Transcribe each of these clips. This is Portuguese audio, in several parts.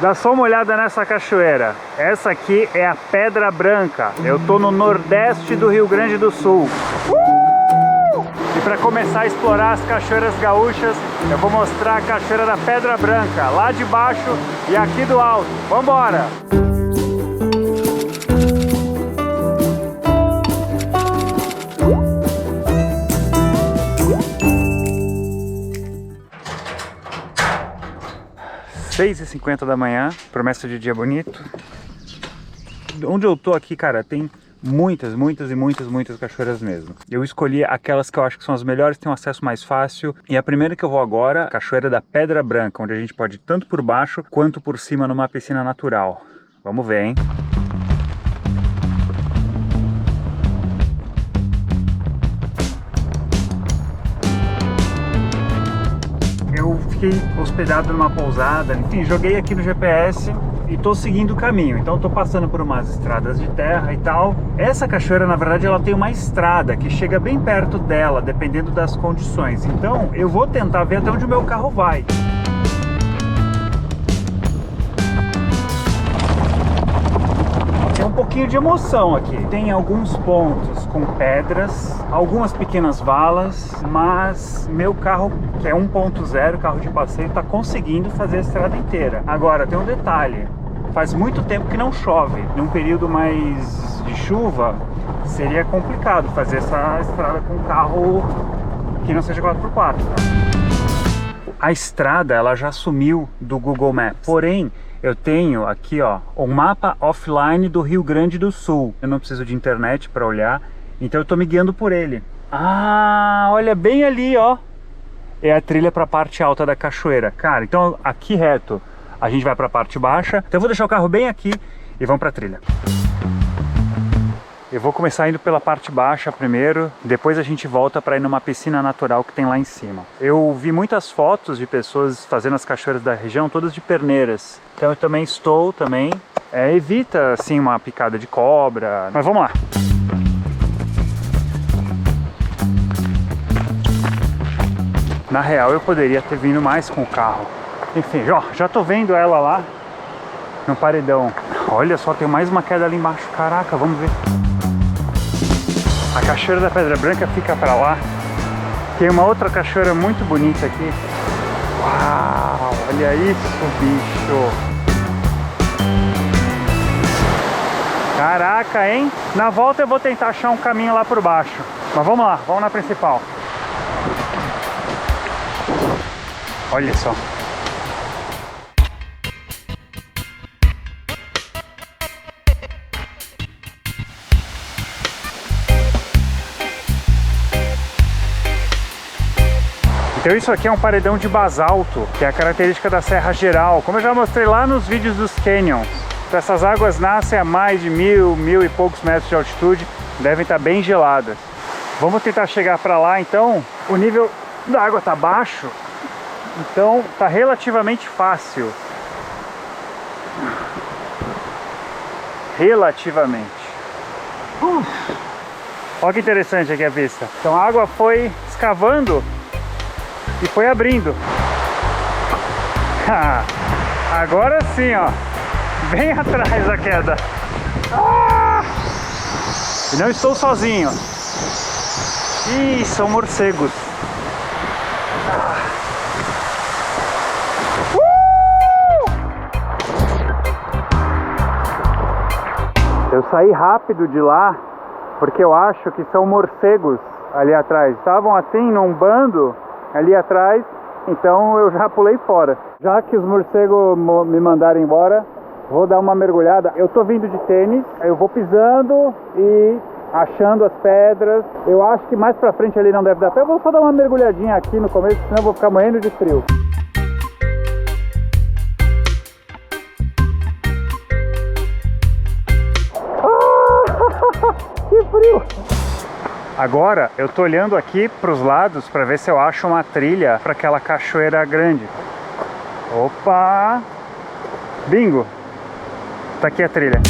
Dá só uma olhada nessa cachoeira. Essa aqui é a Pedra Branca. Eu tô no nordeste do Rio Grande do Sul. E para começar a explorar as cachoeiras gaúchas, eu vou mostrar a cachoeira da Pedra Branca, lá de baixo e aqui do alto. Vambora! Seis e 50 da manhã, promessa de dia bonito. Onde eu tô aqui, cara, tem muitas cachoeiras mesmo. Eu escolhi aquelas que eu acho que são as melhores, tem um acesso mais fácil. E a primeira que eu vou agora, a Cachoeira da Pedra Branca, onde a gente pode ir tanto por baixo quanto por cima numa piscina natural. Vamos ver, hein? Eu fiquei hospedado numa pousada, enfim, joguei aqui no GPS e tô seguindo o caminho. Então tô passando por umas estradas de terra e tal. Essa cachoeira, na verdade, ela tem uma estrada que chega bem perto dela, dependendo das condições. Então eu vou tentar ver até onde o meu carro vai. Tem um pouquinho de emoção aqui. Tem alguns pontos com pedras, algumas pequenas valas, mas meu carro, que é 1.0, carro de passeio, está conseguindo fazer a estrada inteira. Agora, tem um detalhe. Faz muito tempo que não chove. Num período mais de chuva, seria complicado fazer essa estrada com um carro que não seja 4x4. A estrada, ela já sumiu do Google Maps. Porém, eu tenho aqui, ó, o mapa offline do Rio Grande do Sul. Eu não preciso de internet para olhar, então eu tô me guiando por ele. Ah, olha bem ali, ó. É a trilha para a parte alta da cachoeira. Cara, então aqui reto a gente vai para a parte baixa. Então eu vou deixar o carro bem aqui e vamos para a trilha. Eu vou começar indo pela parte baixa primeiro, depois a gente volta para ir numa piscina natural que tem lá em cima. Eu vi muitas fotos de pessoas fazendo as cachoeiras da região, todas de perneiras. Então eu também estou também. Evita assim uma picada de cobra, mas vamos lá. Na real eu poderia ter vindo mais com o carro. Enfim, ó, já tô vendo ela lá no paredão. Olha só, tem mais uma queda ali embaixo. Caraca, vamos ver. A Cachoeira da Pedra Branca fica pra lá. Tem uma outra cachoeira muito bonita aqui. Uau, olha isso, bicho. Caraca, hein? Na volta eu vou tentar achar um caminho lá por baixo. Mas vamos lá, vamos na principal. Olha só. Então isso aqui é um paredão de basalto, que é a característica da Serra Geral, como eu já mostrei lá nos vídeos dos canyons. Então essas águas nascem a mais de 1000 e poucos metros de altitude, devem estar bem geladas. Vamos tentar chegar para lá, então. O nível da água está baixo, então está relativamente fácil. Relativamente. Olha que interessante aqui a vista. Então a água foi escavando e foi abrindo. Agora sim, ó. Bem atrás da queda. E não estou sozinho. Ih, são morcegos. Eu saí rápido de lá porque eu acho que são morcegos ali atrás. Estavam assim num bando ali atrás, então eu já pulei fora. Já que os morcegos me mandaram embora, vou dar uma mergulhada. Eu tô vindo de tênis, eu vou pisando e achando as pedras. Eu acho que mais pra frente ali não deve dar pé. Eu vou só dar uma mergulhadinha aqui no começo, senão eu vou ficar morrendo de frio. Que frio! Agora eu tô olhando aqui para os lados para ver se eu acho uma trilha para aquela cachoeira grande. Opa! Bingo! Tá aqui a trilha.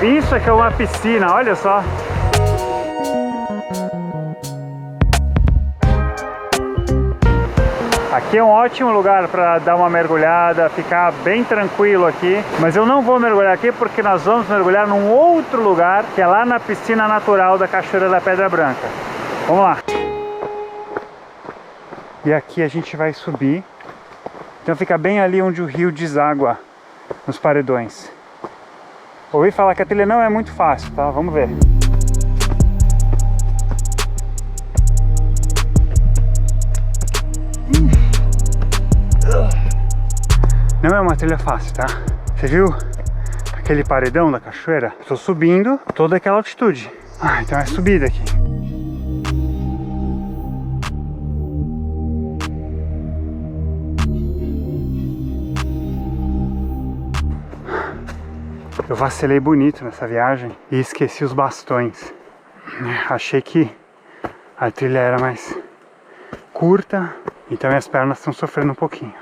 Isso aqui é uma piscina, olha só. Aqui é um ótimo lugar para dar uma mergulhada, ficar bem tranquilo aqui. Mas eu não vou mergulhar aqui porque nós vamos mergulhar num outro lugar, que é lá na piscina natural da Cachoeira da Pedra Branca. Vamos lá. E aqui a gente vai subir. Então fica bem ali onde o rio deságua nos paredões. Ouvi falar que a trilha não é muito fácil, tá? Vamos ver. Não é uma trilha fácil, tá? Você viu aquele paredão da cachoeira? Estou subindo toda aquela altitude. Então é subida aqui. Eu vacilei bonito nessa viagem e esqueci os bastões. Achei que a trilha era mais curta, então minhas pernas estão sofrendo um pouquinho.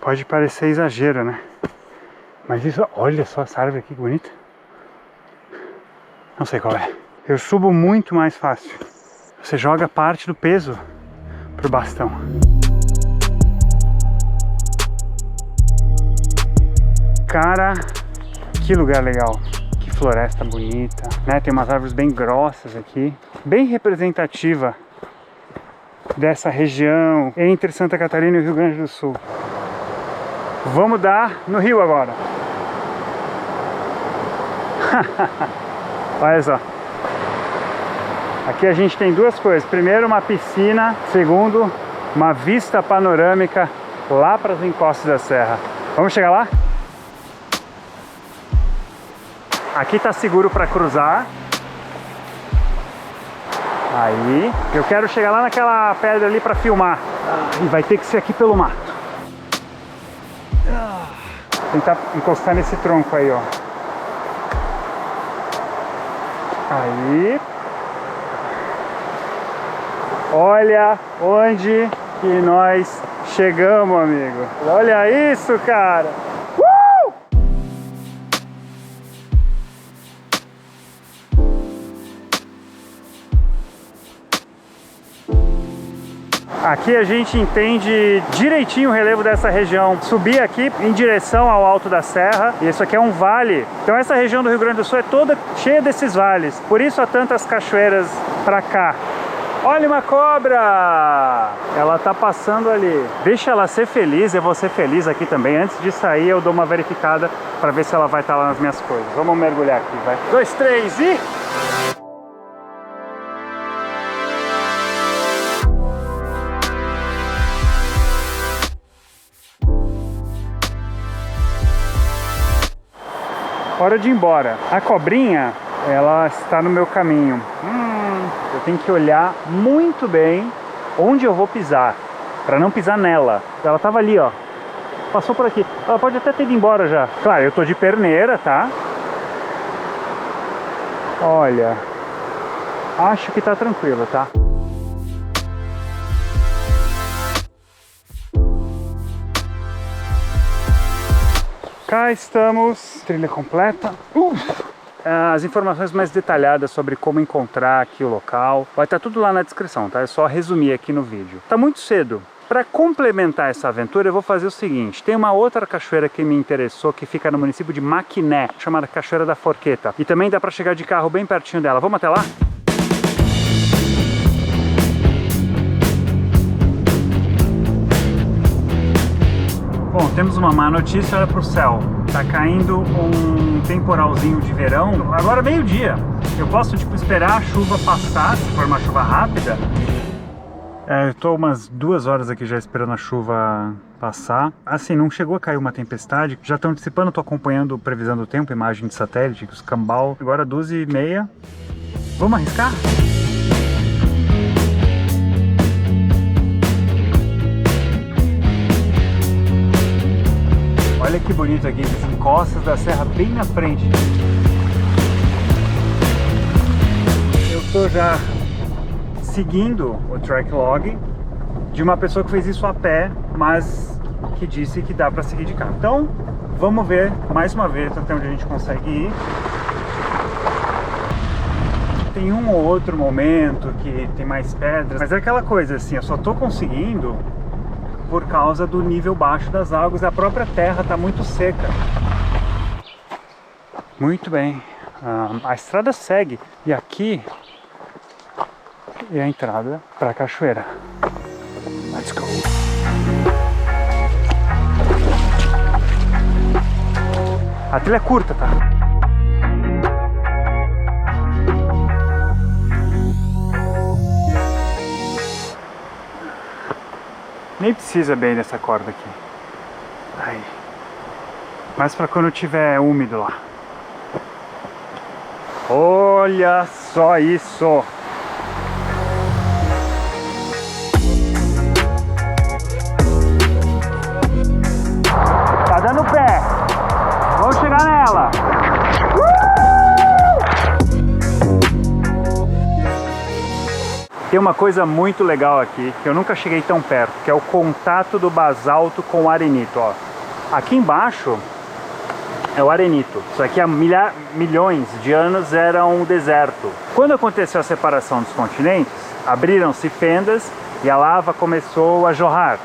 Pode parecer exagero, né? Mas isso, olha só essa árvore aqui, que bonita. Não sei qual é. Eu subo muito mais fácil. Você joga parte do peso pro bastão. Cara, que lugar legal. Que floresta bonita, né? Tem umas árvores bem grossas aqui. Bem representativa dessa região entre Santa Catarina e o Rio Grande do Sul. Vamos dar no rio agora. Olha só. Aqui a gente tem duas coisas. Primeiro, uma piscina. Segundo, uma vista panorâmica lá para as encostas da serra. Vamos chegar lá? Aqui tá seguro para cruzar. Aí, eu quero chegar lá naquela pedra ali para filmar. E vai ter que ser aqui pelo mato. Tentar encostar nesse tronco aí, ó. Aí. Olha onde que nós chegamos, amigo. Olha isso, cara. Aqui a gente entende direitinho o relevo dessa região. Subir aqui em direção ao alto da serra, e isso aqui é um vale. Então essa região do Rio Grande do Sul é toda cheia desses vales. Por isso há tantas cachoeiras pra cá. Olha uma cobra! Ela tá passando ali. Deixa ela ser feliz, eu vou ser feliz aqui também. Antes de sair eu dou uma verificada pra ver se ela vai estar lá nas minhas coisas. Vamos mergulhar aqui, vai. 2, 3 e... Hora de ir embora. A cobrinha, ela está no meu caminho. Eu tenho que olhar muito bem onde eu vou pisar, para não pisar nela. Ela estava ali, ó. Passou por aqui. Ela pode até ter ido embora já. Claro, eu tô de perneira, tá? Olha, acho que tá tranquilo, tá? Cá estamos, trilha completa. As informações mais detalhadas sobre como encontrar aqui o local vai estar tudo lá na descrição, tá? É só resumir aqui no vídeo. Tá muito cedo. Para complementar essa aventura eu vou fazer o seguinte. Tem uma outra cachoeira que me interessou que fica no município de Maquiné, chamada Cachoeira da Forqueta. E também dá para chegar de carro bem pertinho dela. Vamos até lá? Bom, temos uma má notícia, olha pro céu. Tá caindo um temporalzinho de verão, agora meio-dia. Eu posso, tipo, esperar a chuva passar, se for uma chuva rápida. Eu tô umas 2 horas aqui já esperando a chuva passar. Assim, não chegou a cair uma tempestade. Já estão antecipando, tô acompanhando previsão do tempo, imagem de satélite, os cambal. Agora 12h30. Vamos arriscar? Olha que bonito aqui, as encostas da serra bem na frente. Eu estou já seguindo o track log de uma pessoa que fez isso a pé, mas que disse que dá para seguir de carro. Então, vamos ver mais uma vez até onde a gente consegue ir. tem um ou outro momento que tem mais pedras, mas é aquela coisa assim, eu só tô conseguindo por causa do nível baixo das águas. A própria terra está muito seca. Muito bem, a estrada segue e aqui é a entrada para a cachoeira. Let's go! A trilha é curta, tá? Nem precisa bem dessa corda aqui. Aí. Mas para quando tiver úmido lá. Olha só isso! Tá dando pé! Vamos chegar nela! Tem uma coisa muito legal aqui, que eu nunca cheguei tão perto, que é o contato do basalto com o arenito, ó. Aqui embaixo é o arenito. Isso aqui há milhões de anos era um deserto. Quando aconteceu a separação dos continentes, abriram-se fendas e a lava começou a jorrar.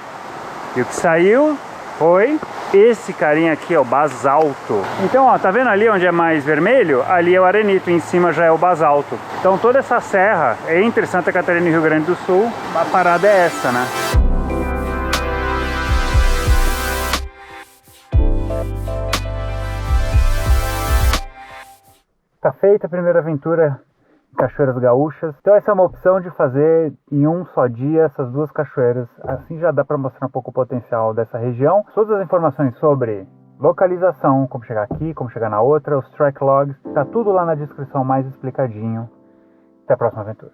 E o que saiu foi esse carinha aqui, ó, o basalto. Então, ó, tá vendo ali onde é mais vermelho? Ali é o arenito, em cima já é o basalto. Então toda essa serra entre Santa Catarina e Rio Grande do Sul, a parada é essa, né? Tá feita a primeira aventura em Cachoeiras Gaúchas. Então essa é uma opção de fazer em um só dia essas duas cachoeiras. Assim já dá para mostrar um pouco o potencial dessa região. Todas as informações sobre localização, como chegar aqui, como chegar na outra, os track logs, tá tudo lá na descrição mais explicadinho. Até a próxima aventura.